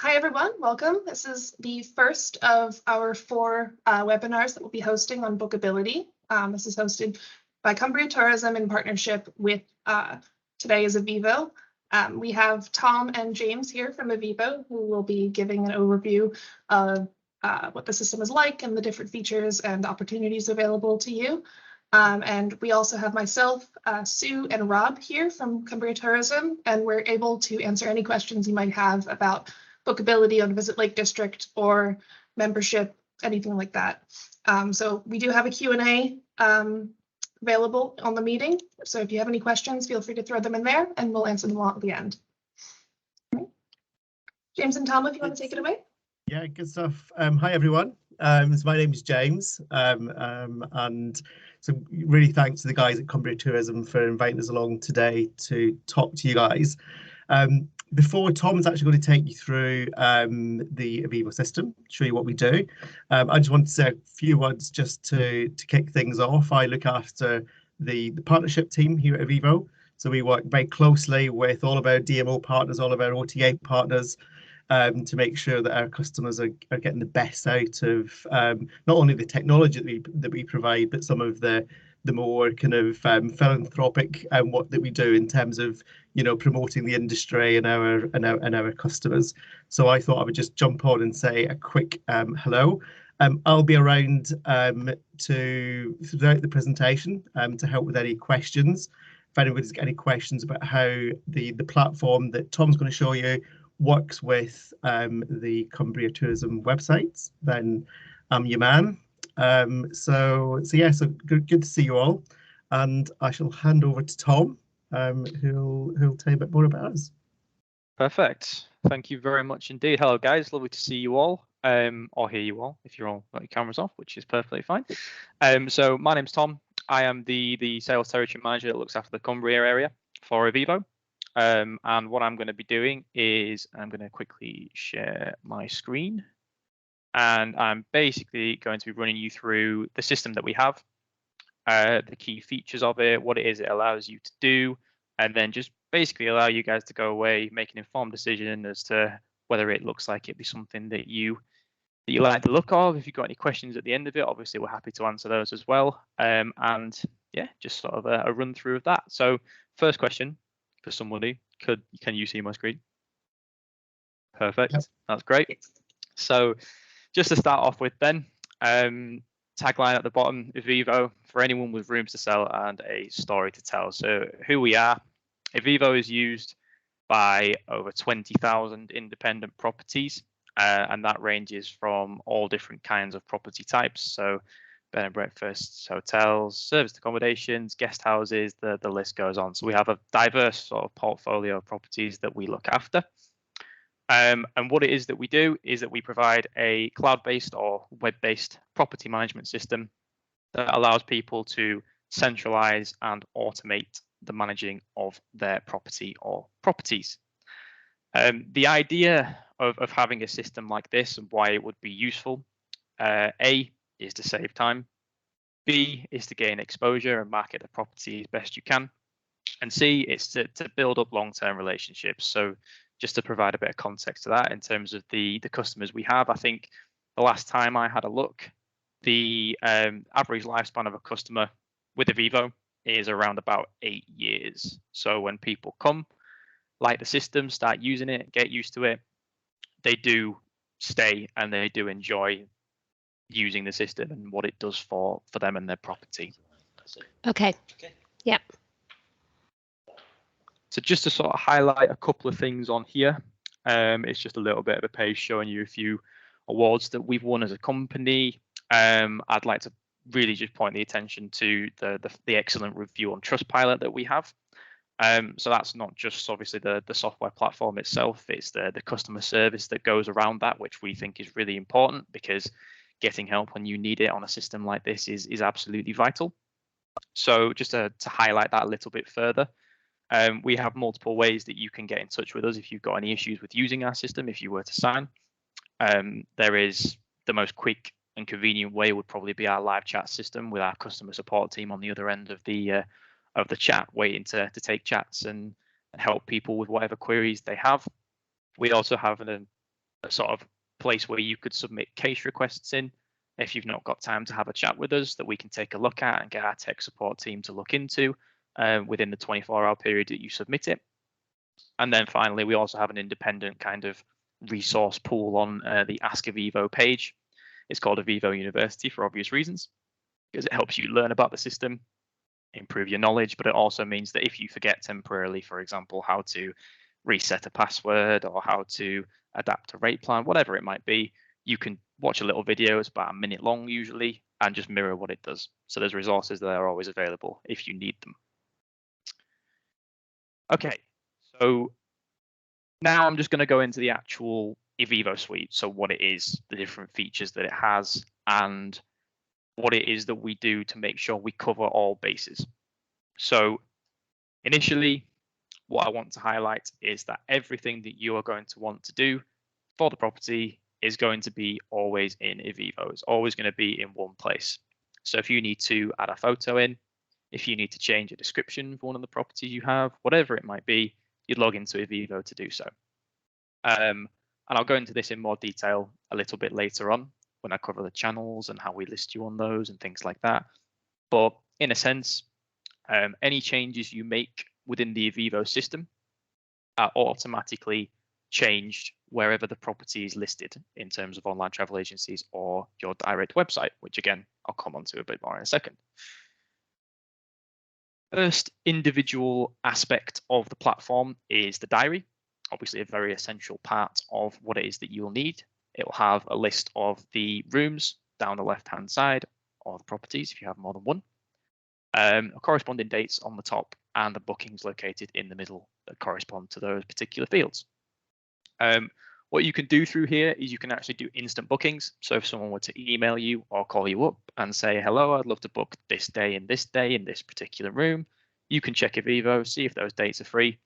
Hi, everyone. Welcome. This is the first of our four webinars that we'll be hosting on Bookability. This is hosted by Cumbria Tourism in partnership with today is Eviivo. We have Tom and James here from Eviivo, who will be giving an overview of what the system is like and the different features and opportunities available to you. And we also have myself, Sue, and Rob here from Cumbria Tourism, and we're able to answer any questions you might have about bookability on Visit Lake District or membership, anything like that. So we do have a Q&A available on the meeting. So if you have any questions, feel free to throw them in there and we'll answer them all at the end. Right. James and Tom, if you want to take it away. Yeah, good stuff. Hi, everyone. So my name is James, and so really thanks to the guys at Cumbria Tourism for inviting us along today to talk to you guys. Before Tom's actually going to take you through the Eviivo system, show you what we do, I just want to say a few words just to kick things off. I look after the partnership team here at Eviivo. So we work very closely with all of our DMO partners, all of our OTA partners, to make sure that our customers are getting the best out of not only the technology that we provide, but some of the more kind of philanthropic work that we do in terms of, you know, promoting the industry and our customers. So I thought I would just jump on and say a quick hello. I'll be around throughout the presentation to help with any questions. If anybody's got any questions about how the platform that Tom's going to show you works with the Cumbria Tourism websites, then I'm your man. So good to see you all, and I shall hand over to Tom, who'll tell you a bit more about us. Perfect. Thank you very much indeed. Hello, guys. Lovely to see you all, or hear you all if you're all got your cameras off, which is perfectly fine. So my name's Tom. I am the sales territory manager that looks after the Cumbria area for Eviivo. And what I'm going to be doing is I'm going to quickly share my screen, and I'm basically going to be running you through the system that we have, the key features of it, what it is it allows you to do, and then just basically allow you guys to go away, make an informed decision as to whether it looks like it'd be something that you like the look of. If you've got any questions at the end of it, obviously we're happy to answer those as well. And yeah, just sort of a run through of that. So first question for somebody, can you see my screen? Perfect. Yep. That's great. So just to start off with then, tagline at the bottom, Eviivo, for anyone with rooms to sell and a story to tell. So who we are, Eviivo is used by over 20,000 independent properties, and that ranges from all different kinds of property types. So bed and breakfasts, hotels, serviced accommodations, guest houses, the list goes on. So we have a diverse sort of portfolio of properties that we look after. And what it is that we do is that we provide a cloud-based or web-based property management system that allows people to centralize and automate the managing of their property or properties. The idea of having a system like this and why it would be useful, A, is to save time, B, is to gain exposure and market the property as best you can, and C, is to build up long-term relationships. So just to provide a bit of context to that in terms of the customers we have, I think the last time I had a look, the average lifespan of a customer with Eviivo is around about 8 years. So when people come, like the system, start using it, get used to it, they do stay and they do enjoy using the system and what it does for them and their property. Okay. Yep. So just to sort of highlight a couple of things on here, it's just a little bit of a page showing you a few awards that we've won as a company. I'd like to really just point the attention to the excellent review on Trustpilot that we have. So that's not just obviously the software platform itself, it's the customer service that goes around that, which we think is really important, because getting help when you need it on a system like this is absolutely vital. So just to highlight that a little bit further, we have multiple ways that you can get in touch with us if you've got any issues with using our system, if you were to sign. There is the most quick and convenient way would probably be our live chat system with our customer support team on the other end of the chat, waiting to take chats and help people with whatever queries they have. We also have a sort of place where you could submit case requests in if you've not got time to have a chat with us, that we can take a look at and get our tech support team to look into within the 24-hour period that you submit it. And then finally, we also have an independent kind of resource pool on the Ask Eviivo page. It's called Eviivo University for obvious reasons, because it helps you learn about the system, improve your knowledge, but it also means that if you forget temporarily, for example, how to reset a password or how to adapt a rate plan, whatever it might be, you can watch a little video. It's about a minute long usually, and just mirror what it does. So there's resources that are always available if you need them. Okay, so now I'm just going to go into the actual Eviivo suite. So what it is, the different features that it has, and what it is that we do to make sure we cover all bases. So initially, what I want to highlight is that everything that you are going to want to do for the property is going to be always in Eviivo. It's always going to be in one place. So if you need to add a photo in, if you need to change a description for one of the properties you have, whatever it might be, you'd log into Eviivo to do so. And I'll go into this in more detail a little bit later on when I cover the channels and how we list you on those and things like that. But in a sense, any changes you make within the Eviivo system are automatically changed wherever the property is listed in terms of online travel agencies or your direct website, which again, I'll come on to a bit more in a second. First individual aspect of the platform is the diary, obviously a very essential part of what it is that you'll need. It will have a list of the rooms down the left-hand side, or the properties if you have more than one, corresponding dates on the top, and the bookings located in the middle that correspond to those particular fields. What you can do through here is you can actually do instant bookings. So if someone were to email you or call you up and say, hello, I'd love to book this day in this particular room, you can check Eviivo, see if those dates are free,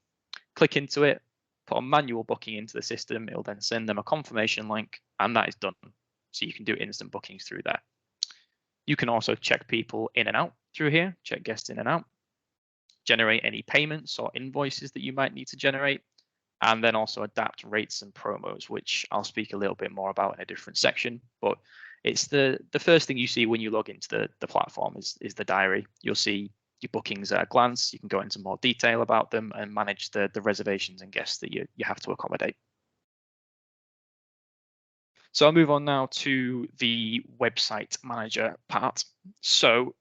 click into it, put a manual booking into the system. It'll then send them a confirmation link, and that is done. So you can do instant bookings through there. You can also check people in and out through here, check guests in and out, generate any payments or invoices that you might need to generate, and then also adapt rates and promos, which I'll speak a little bit more about in a different section. But it's the first thing you see when you log into the platform is the diary. You'll see your bookings at a glance. You can go into more detail about them and manage the reservations and guests that you have to accommodate. So I'll move on now to the website manager part. So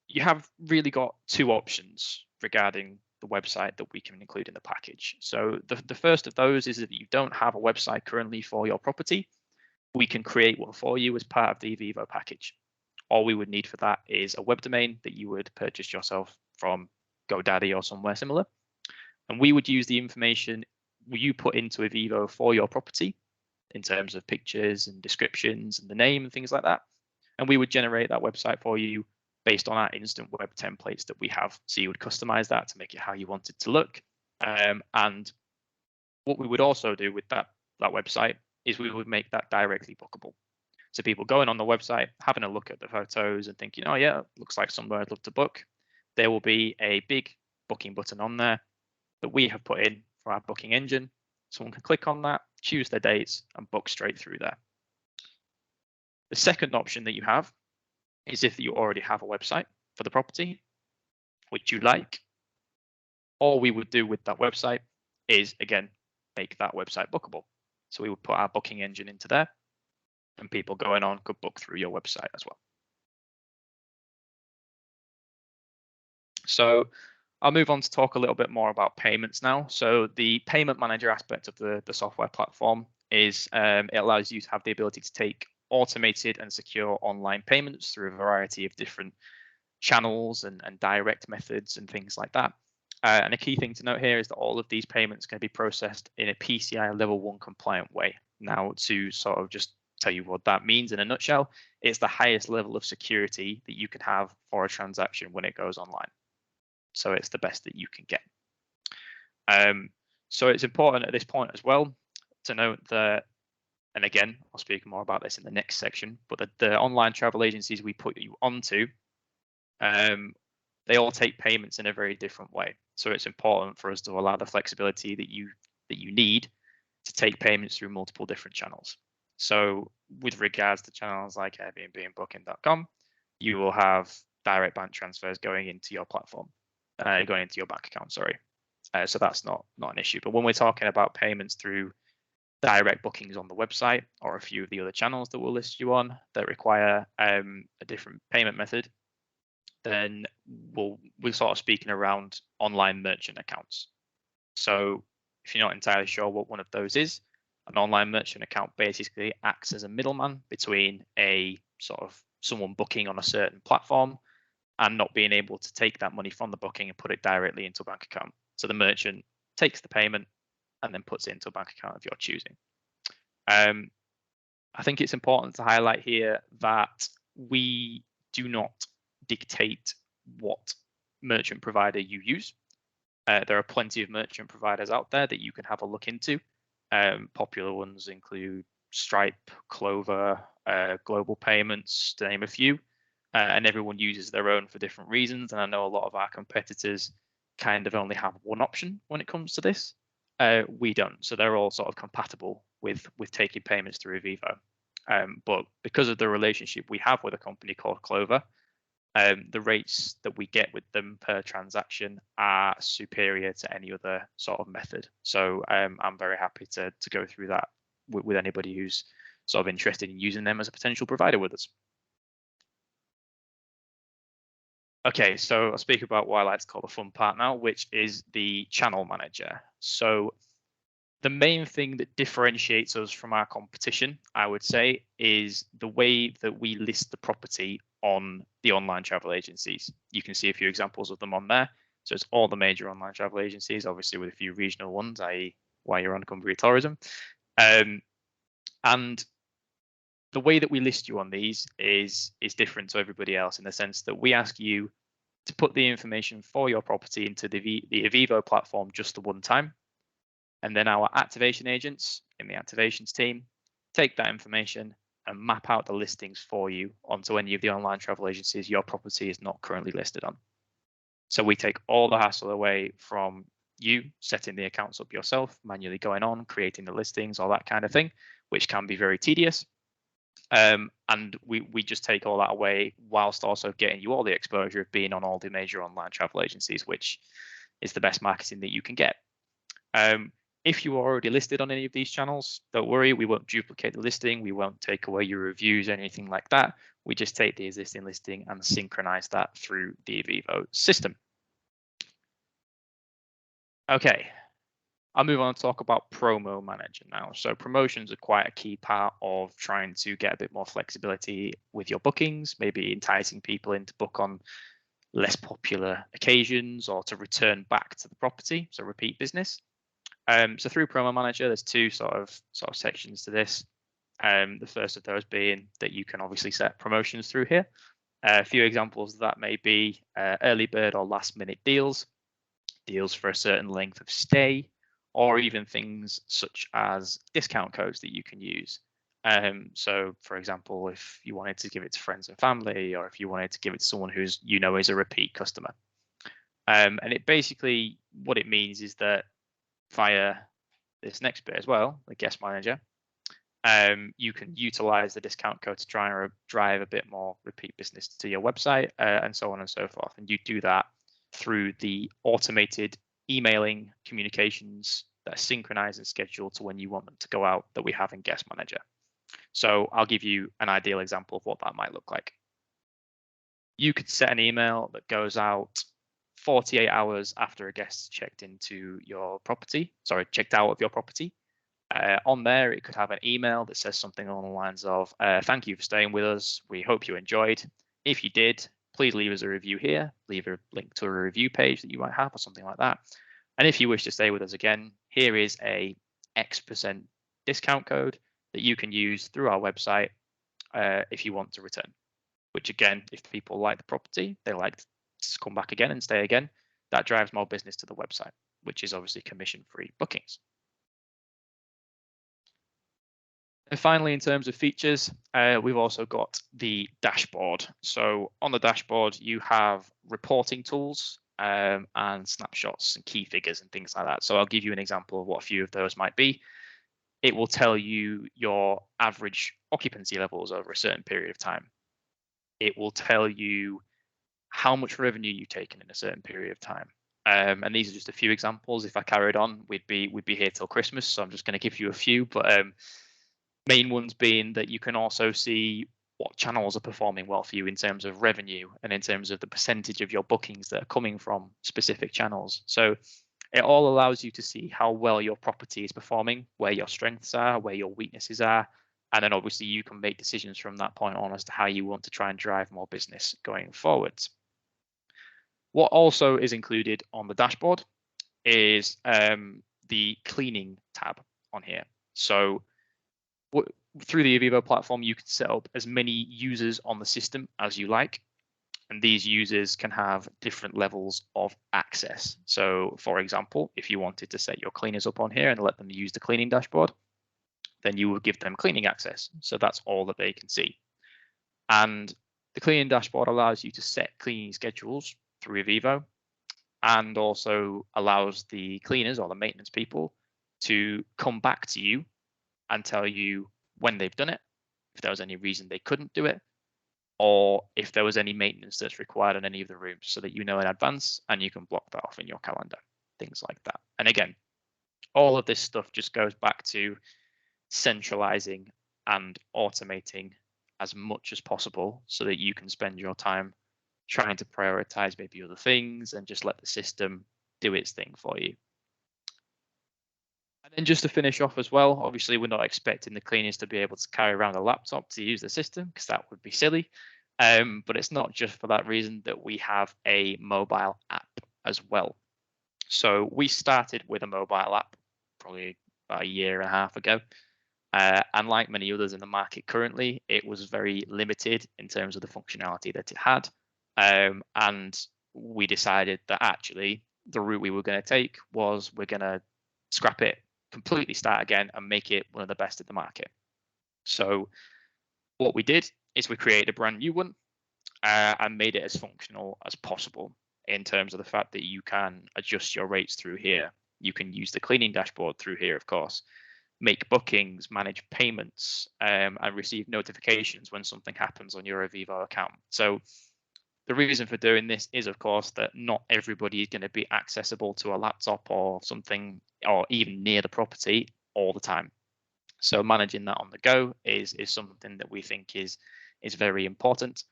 you have really got two options regarding the website that we can include in the package. So the first of those is if you don't have a website currently for your property, we can create one for you as part of the Eviivo package. All we would need for that is a web domain that you would purchase yourself from GoDaddy or somewhere similar. And we would use the information you put into Eviivo for your property in terms of pictures and descriptions and the name and things like that. And we would generate that website for you based on our instant web templates that we have. So you would customize that to make it how you want it to look. And what we would also do with that website is we would make that directly bookable. So people going on the website, having a look at the photos and thinking, oh yeah, looks like somewhere I'd love to book. There will be a big booking button on there that we have put in for our booking engine. Someone can click on that, choose their dates, and book straight through there. The second option that you have is if you already have a website for the property, which you like. All we would do with that website is, again, make that website bookable. So we would put our booking engine into there, and people going on could book through your website as well. So I'll move on to talk a little bit more about payments now. So the payment manager aspect of the software platform is it allows you to have the ability to take automated and secure online payments through a variety of different channels and direct methods and things like that. And a key thing to note here is that all of these payments can be processed in a PCI level 1 compliant way. Now, to sort of just tell you what that means in a nutshell, it's the highest level of security that you can have for a transaction when it goes online. So it's the best that you can get. So it's important at this point as well to note that, and again, I'll speak more about this in the next section, but the online travel agencies we put you onto, they all take payments in a very different way. So it's important for us to allow the flexibility that you need to take payments through multiple different channels. So with regards to channels like Airbnb and Booking.com, you will have direct bank transfers going into your platform, going into your bank account, sorry. So that's not an issue. But when we're talking about payments through direct bookings on the website or a few of the other channels that we'll list you on that require a different payment method, then we're sort of speaking around online merchant accounts. So if you're not entirely sure what one of those is, an online merchant account basically acts as a middleman between a sort of someone booking on a certain platform and not being able to take that money from the booking and put it directly into a bank account. So the merchant takes the payment and then puts it into a bank account of your choosing. I think it's important to highlight here that we do not dictate what merchant provider you use. There are plenty of merchant providers out there that you can have a look into. Popular ones include Stripe, Clover, Global Payments, to name a few. And everyone uses their own for different reasons. And I know a lot of our competitors kind of only have one option when it comes to this. We don't. So they're all sort of compatible with taking payments through Eviivo. But because of the relationship we have with a company called Clover, the rates that we get with them per transaction are superior to any other sort of method. So I'm very happy to go through that with anybody who's sort of interested in using them as a potential provider with us. Okay, so I'll speak about what I like to call the fun part now, which is the channel manager. So the main thing that differentiates us from our competition, I would say, is the way that we list the property on the online travel agencies. You can see a few examples of them on there. So it's all the major online travel agencies, obviously with a few regional ones, i.e. why you're on Cumbria Tourism. And the way that we list you on these is different to everybody else in the sense that we ask you to put the information for your property into the Eviivo platform just the one time. And then our activation agents in the activations team take that information and map out the listings for you onto any of the online travel agencies your property is not currently listed on. So we take all the hassle away from you setting the accounts up yourself, manually going on, creating the listings, all that kind of thing, which can be very tedious. And we just take all that away whilst also getting you all the exposure of being on all the major online travel agencies, which is the best marketing that you can get. If you are already listed on any of these channels, don't worry, we won't duplicate the listing. We won't take away your reviews or anything like that. We just take the existing listing and synchronize that through the Eviivo system. Okay, I'll move on to talk about Promo Manager now. So promotions are quite a key part of trying to get a bit more flexibility with your bookings, maybe enticing people in to book on less popular occasions or to return back to the property, so repeat business. So through Promo Manager, there's two sort of sections to this. The first of those being that you can obviously set promotions through here. A few examples of that may be early bird or last minute deals for a certain length of stay, or even things such as discount codes that you can use. So for example, if you wanted to give it to friends and family, or if you wanted to give it to someone who's is a repeat customer. And it basically, what it means is that via this next bit as well, the guest manager, you can utilize the discount code to try and drive a bit more repeat business to your website, and so on and so forth. And you do that through the automated emailing communications that are synchronized and scheduled to when you want them to go out that we have in Guest Manager. So I'll give you an ideal example of what that might look like. You could set an email that goes out 48 hours after a guest checked into your property, checked out of your property. On there, it could have an email that says something along the lines of, thank you for staying with us. We hope you enjoyed. If you did, please leave us a review here. Leave a link to a review page that you might have or something like that. And if you wish to stay with us again, here is a X% discount code that you can use through our website if you want to return. Which again, if people like the property, they like to come back again and stay again, that drives more business to the website, which is obviously commission-free bookings. And finally, in terms of features, we've also got the dashboard. So on the dashboard, you have reporting tools and snapshots and key figures and things like that. So I'll give you an example of what a few of those might be. it will tell you your average occupancy levels over a certain period of time. It will tell you how much revenue you've taken in a certain period of time. And these are just a few examples. If I carried on, we'd be here till Christmas. So I'm just going to give you a few, but main ones being that you can also see what channels are performing well for you in terms of revenue and in terms of the percentage of your bookings that are coming from specific channels. So it all allows you to see how well your property is performing, where your strengths are, where your weaknesses are. And then obviously you can make decisions from that point on as to how you want to try and drive more business going forwards. What also is included on the dashboard is the cleaning tab on here. So through the Eviivo platform, you can set up as many users on the system as you like. And these users can have different levels of access. So for example, if you wanted to set your cleaners up on here and let them use the cleaning dashboard, then you would give them cleaning access. So that's all that they can see. And the cleaning dashboard allows you to set cleaning schedules through Eviivo, and also allows the cleaners or the maintenance people to come back to you and tell you when they've done it, if there was any reason they couldn't do it, or if there was any maintenance that's required in any of the rooms, so that you know in advance and you can block that off in your calendar, things like that. And again, all of this stuff just goes back to centralizing and automating as much as possible so that you can spend your time trying to prioritize maybe other things and just let the system do its thing for you. And then just to finish off as well, obviously we're not expecting the cleaners to be able to carry around a laptop to use the system, because that would be silly. But it's not just for that reason that we have a mobile app as well. So we started with a mobile app probably about a year and a half ago. And like many others in the market currently, it was very limited in terms of the functionality that it had. And we decided that actually the route we were going to take was we're going to scrap it, completely start again, and make it one of the best in the market. So what we did is we created a brand new one and made it as functional as possible in terms of the fact that you can adjust your rates through here. You can use the cleaning dashboard through here, of course, make bookings, manage payments, and receive notifications when something happens on your Eviivo account. So the reason for doing this is, of course, that not everybody is going to be accessible to a laptop or something, or even near the property all the time. So managing that on the go is something that we think is very important.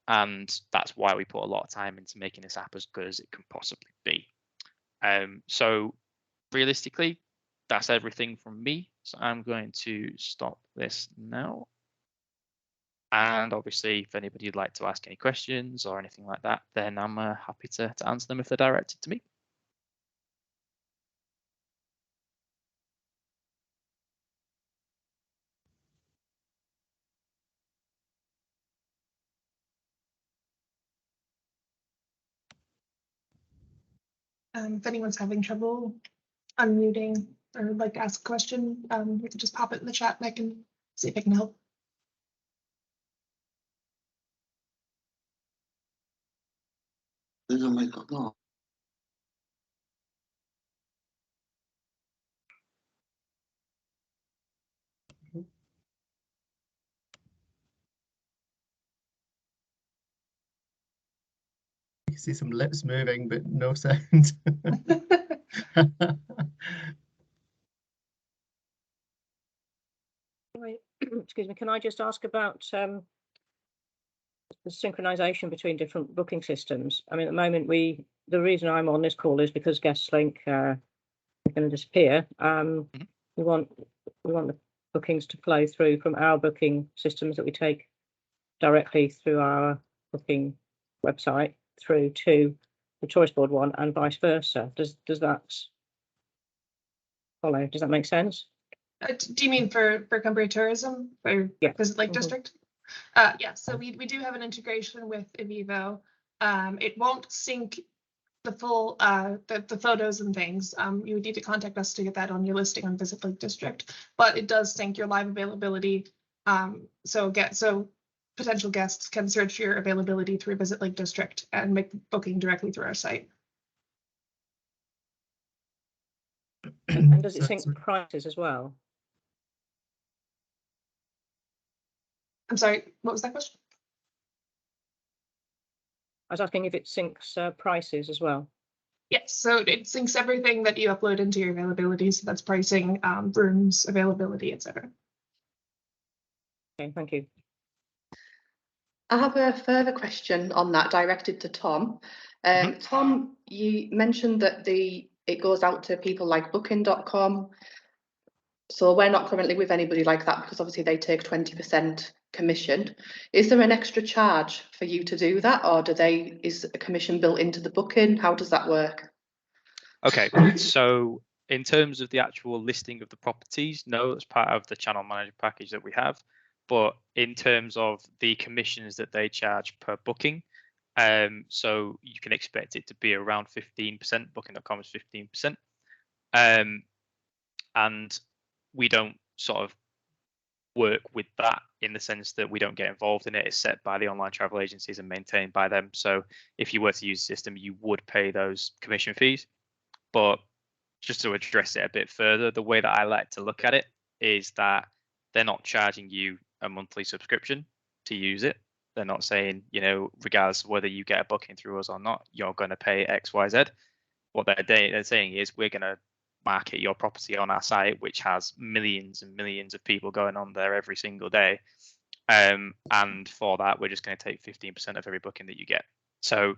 And that's why we put a lot of time into making this app as good as it can possibly be. So realistically, that's everything from me. So I'm going to stop this now. And obviously, if anybody would like to ask any questions or anything like that, then I'm happy to answer them if they're directed to me. If anyone's having trouble unmuting or would like to ask a question, you can just pop it in the chat and I can see if I can help. There's a mic on. No. You can see some lips moving, but no sound. Excuse me, can I just ask about the synchronization between different booking systems? I mean, at the moment, the reason I'm on this call is because Guestlink is going to disappear. We want the bookings to flow through from our booking systems that we take directly through our booking website through to the choice board one, and vice versa. Does that follow? Does that make sense? Do you mean for Cumbria Tourism, for Guestlink District? Yeah, so we do have an integration with Eviivo. It won't sync the full the photos and things. You would need to contact us to get that on your listing on Guestlink District, but it does sync your live availability. So potential guests can search your availability through Guestlink District and make the booking directly through our site. And does it sync prices as well? I'm sorry, what was that question? I was asking if it syncs prices as well. Yes, so it syncs everything that you upload into your availability. So that's pricing, rooms, availability, etc. Okay, thank you. I have a further question on that directed to Tom. Tom, you mentioned that it goes out to people like booking.com. So we're not currently with anybody like that because obviously they take 20% commission. Is there an extra charge for you to do that, or is a commission built into the booking? How does that work? Okay, so in terms of the actual listing of the properties, no, that's part of the channel manager package that we have. But in terms of the commissions that they charge per booking, so you can expect it to be around 15%. Booking.com is 15%. And we don't sort of work with that in the sense that we don't get involved in it. It's set by the online travel agencies and maintained by them. So if you were to use the system, you would pay those commission fees. But just to address it a bit further, the way that I like to look at it is that they're not charging you a monthly subscription to use it. They're not saying, regardless of whether you get a booking through us or not, you're going to pay X, Y, Z. What they're saying is we're going to market your property on our site, which has millions and millions of people going on there every single day. And for that, we're just going to take 15% of every booking that you get. So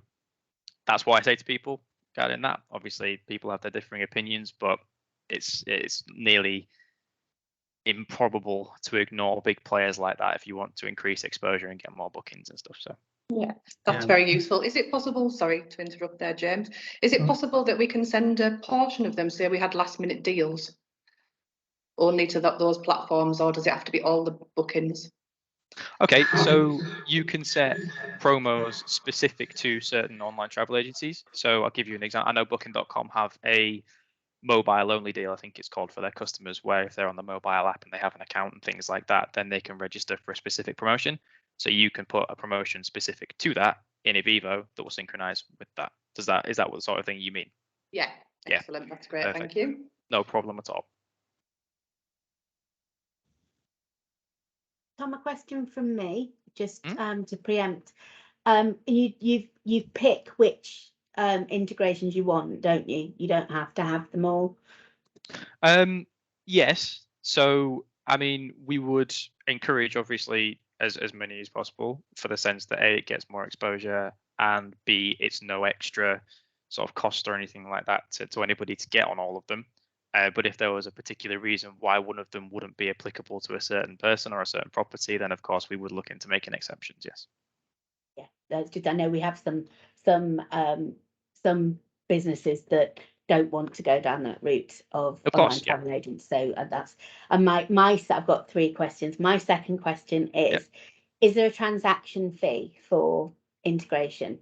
that's what I say to people regarding that. Obviously, people have their differing opinions, but it's nearly improbable to ignore big players like that if you want to increase exposure and get more bookings and stuff. So yeah, that's very useful. Is it possible, sorry to interrupt there, James, is it possible that we can send a portion of them, say we had last minute deals only to those platforms, or does it have to be all the bookings? Okay, so you can set promos specific to certain online travel agencies. So I'll give you an example. I know booking.com have a mobile only deal, I think it's called, for their customers, where if they're on the mobile app and they have an account and things like that, then they can register for a specific promotion. So you can put a promotion specific to that in Eviivo that will synchronize with that. Is that what the sort of thing you mean? Yeah, excellent. That's great. Perfect. Thank you. No problem at all. Tom, a question from me, just to preempt. You pick which integrations you want, don't you? You don't have to have them all. Yes. So I mean, we would encourage obviously as many as possible, for the sense that A, it gets more exposure, and B, it's no extra sort of cost or anything like that to anybody to get on all of them. But if there was a particular reason why one of them wouldn't be applicable to a certain person or a certain property, then of course we would look into making exceptions. Yes. Yeah, that's good. I know we have some businesses that don't want to go down that route of online travel agents. So I've got 3 questions. My second question is: Is there a transaction fee for integration,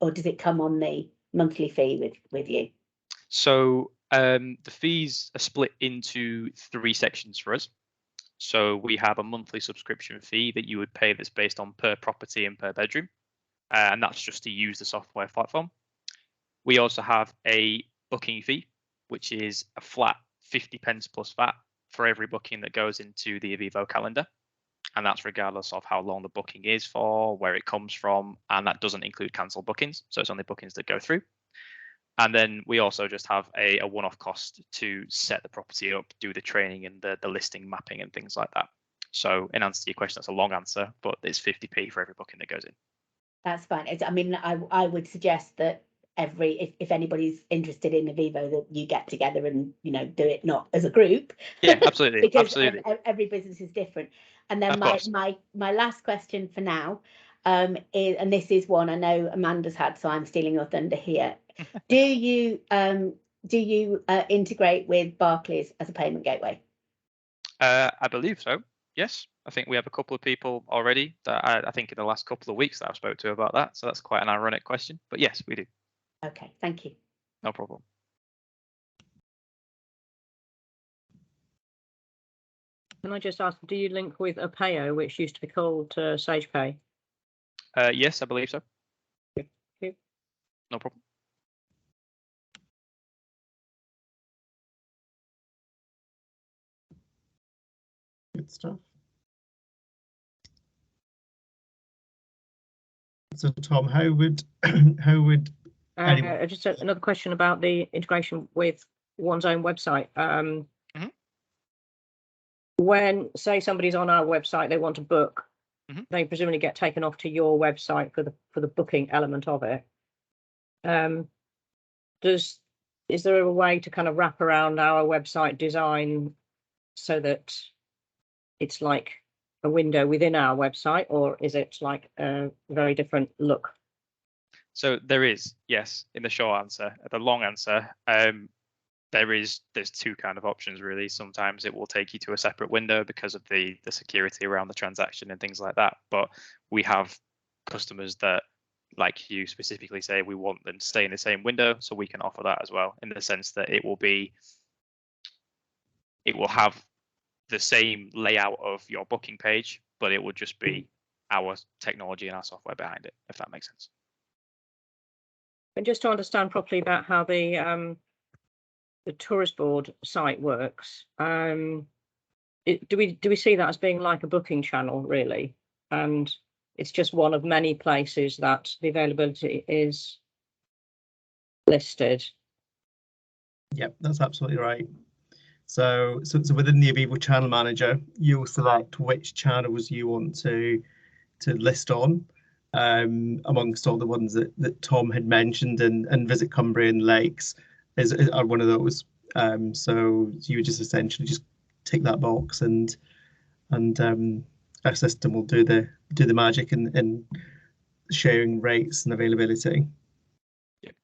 or does it come on the monthly fee with you? So the fees are split into 3 sections for us. So we have a monthly subscription fee that you would pay that's based on per property and per bedroom. And that's just to use the software platform. We also have a booking fee, which is a flat 50p plus VAT for every booking that goes into the Eviivo calendar. And that's regardless of how long the booking is for, where it comes from, and that doesn't include cancelled bookings. So it's only bookings that go through. And then we also just have a one-off cost to set the property up, do the training and the listing mapping and things like that. So in answer to your question, that's a long answer, but it's 50p for every booking that goes in. That's fine. I would suggest that if anybody's interested in Eviivo, that you get together and do it not as a group. Yeah, absolutely. Because absolutely. Every business is different. And then my last question for now is, and this is one I know Amanda's had, so I'm stealing your thunder here. Do you integrate with Barclays as a payment gateway? I believe so. Yes, I think we have a couple of people already that I think in the last couple of weeks that I've spoke to about that. So that's quite an ironic question, but yes, we do. Okay, thank you. No problem. Can I just ask, do you link with Eviivo, which used to be called SagePay? Yes, I believe so. Thank you. No problem. Good stuff. So Tom, how would anyone? Just another question about the integration with one's own website. When, say, somebody's on our website, they want to book, they presumably get taken off to your website for the booking element of it. Is there a way to kind of wrap around our website design so that it's like a window within our website, or is it like a very different look? So there is, yes, in the short answer. The long answer, there's two kind of options really. Sometimes it will take you to a separate window because of the security around the transaction and things like that. But we have customers that, like you specifically say, we want them to stay in the same window, so we can offer that as well, in the sense that it will have the same layout of your booking page, but it will just be our technology and our software behind it, if that makes sense. And just to understand properly about how the tourist board site works, do we see that as being like a booking channel really, and it's just one of many places that the availability is listed? Yep, that's absolutely right. So within the Eviivo channel manager, you'll select which channels you want to list on, amongst all the ones that Tom had mentioned, and Visit Cumbria and Lakes are one of those. So you would just essentially just tick that box, and our system will do the magic in sharing rates and availability. Yep.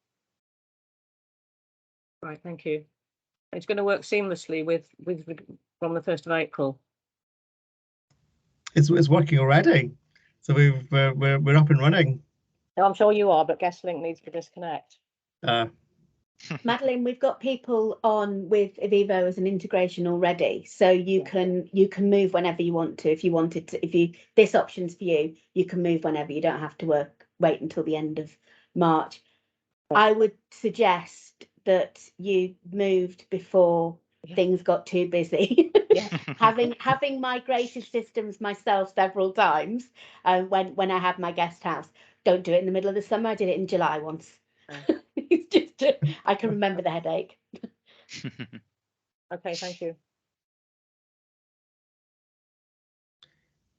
Right, thank you. It's going to work seamlessly with from the 1st of April. It's working already, so we're up and running. No, I'm sure you are, but Guestlink needs to disconnect. Madeline, we've got people on with Eviivo as an integration already, so you can move whenever you want to. If you wanted to, this option's for you, you can move whenever. You don't have to wait until the end of March. I would suggest that you moved before things got too busy. having migrated systems myself several times, when I had my guest house. Don't do it in the middle of the summer. I did it in July once. It's just I can remember the headache. Okay, thank you.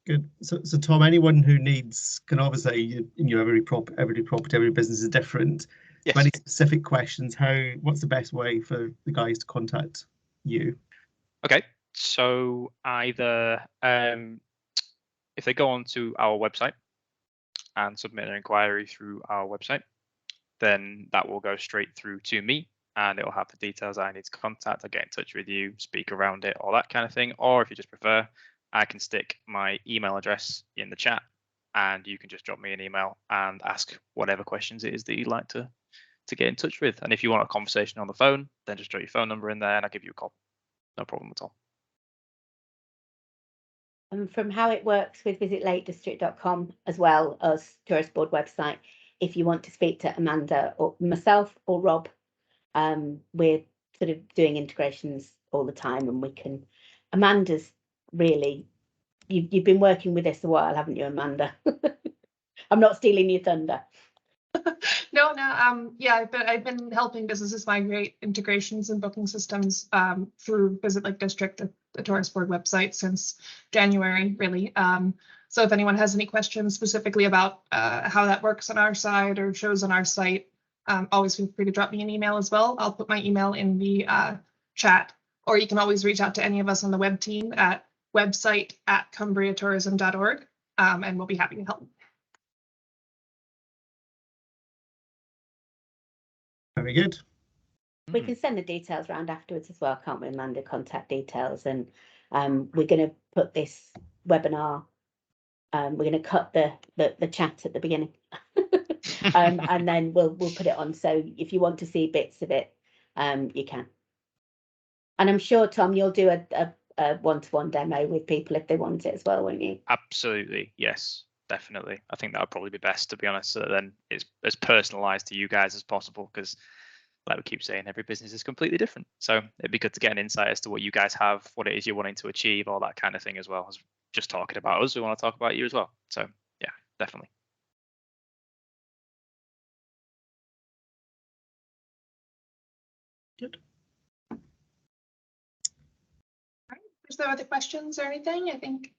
Good. So Tom, anyone who needs can obviously, every property, every business is different. Yes. Any specific questions? What's the best way for the guys to contact you? Okay, so either if they go onto our website and submit an inquiry through our website, then that will go straight through to me, and it will have the details I need to contact. I'll get in touch with you, speak around it, all that kind of thing. Or if you just prefer, I can stick my email address in the chat, and you can just drop me an email and ask whatever questions it is that you'd like to get in touch with. And if you want a conversation on the phone, then just drop your phone number in there and I'll give you a call. No problem at all. And from how it works with visitlakedistrict.com as well as tourist board website, if you want to speak to Amanda or myself or Rob, we're sort of doing integrations all the time, and Amanda's really, you've been working with this a while, haven't you, Amanda? I'm not stealing your thunder. No, yeah, I've been helping businesses migrate integrations and booking systems through Visit Lake District, the tourist board website, since January, really. So if anyone has any questions specifically about how that works on our side or shows on our site, always feel free to drop me an email as well. I'll put my email in the chat, or you can always reach out to any of us on the web team at website@cumbriatourism.org, and we'll be happy to help. Very good. We can send the details around afterwards as well, can't we, Amanda? Contact details, and we're going to put this webinar. We're going to cut the chat at the beginning, and then we'll put it on. So if you want to see bits of it, you can. And I'm sure, Tom, you'll do a one-to-one demo with people if they want it as well, won't you? Absolutely, yes, definitely. I think that would probably be best, to be honest. So then it's as personalised to you guys as possible, because, like we keep saying, every business is completely different. So it'd be good to get an insight as to what you guys have, what it is you're wanting to achieve, all that kind of thing, as well as just talking about us. We want to talk about you as well. So yeah, definitely. Is there other questions or anything? I think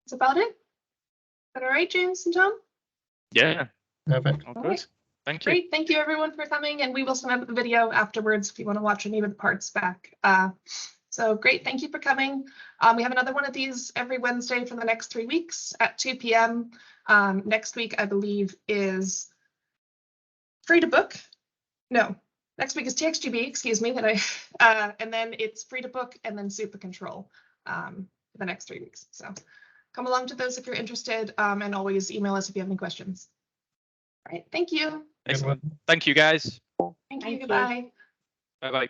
that's about it. Is that all right, James and Tom? Yeah. Perfect. All All good. right. Thank you. Great. Thank you everyone for coming, and we will send out the video afterwards if you want to watch any of the parts back. So great. Thank you for coming. We have another one of these every Wednesday for the next 3 weeks at 2 p.m. Next week, I believe, is free to book. No, next week is TXGB, excuse me, and then it's free to book and then Super Control for the next 3 weeks. So come along to those if you're interested, and always email us if you have any questions. All right, thank you. Excellent. Thank you, guys. Thank you, Thank you. goodbye. Bye-bye.